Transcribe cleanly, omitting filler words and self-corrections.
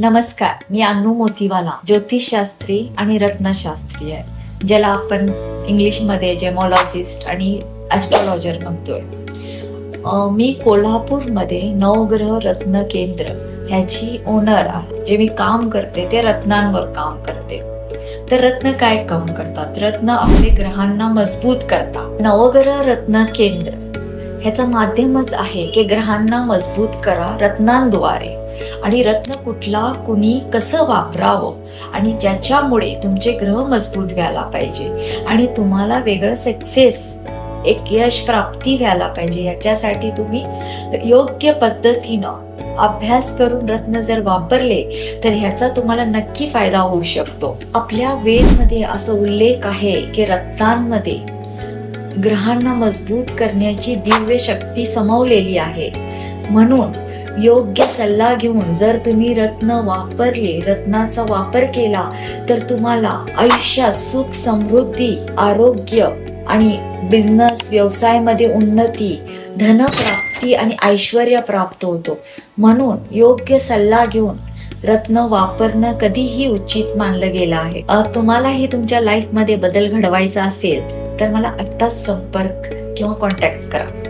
नमस्कार, मी अन्नू मोतीवाला, ज्योतिषशास्त्री आणि रत्नशास्त्री आहे, ज्याला आपण इंग्लिशमध्ये जेमोलॉजिस्ट आणि ॲस्ट्रॉलॉजर म्हणतोय. मी कोल्हापूरमध्ये नवग्रह रत्न केंद्र ह्याची ओनर आहे. जे मी काम करते ते रत्नांवर काम करते. तर रत्न काय काम करतात? रत्न आपले ग्रहांना मजबूत करतात. नवग्रह रत्न केंद्र ह्याचं माध्यमच आहे की ग्रहांना मजबूत करा रत्नांद्वारे. आणि रत्न कुठला, कुणी, कसं वापरावं आणि ज्याच्यामुळे तुमचे ग्रह मजबूत व्हायला पाहिजे आणि तुम्हाला वेगळं सक्सेस, एक यश प्राप्ती व्हायला पाहिजे, याच्यासाठी तुम्ही योग्य पद्धतीनं अभ्यास करून रत्न जर वापरले तर ह्याचा तुम्हाला नक्की फायदा होऊ शकतो. आपल्या वेदमध्ये असं उल्लेख आहे की रत्नांमध्ये ग्रहांना मजबूत करण्याची दिव्य शक्ती समवलेली आहे. म्हणून योग्य सल्ला घेऊन जर तुम्ही रत्न वापरले, रत्नाचा वापर केला तर तुम्हाला आयुष्यात सुख, समृद्धी, आरोग्य आणि बिझनेस, व्यवसायामध्ये उन्नती, धनप्राप्ती आणि ऐश्वर्य प्राप्त होतो. म्हणून योग्य सल्ला घेऊन रत्न वापरणं कधीही उचित मानलं गेलं आहे. तुम्हालाही तुमच्या लाईफमध्ये बदल घडवायचा असेल तर मला आत्ताच संपर्क किंवा कॉन्टॅक्ट करा.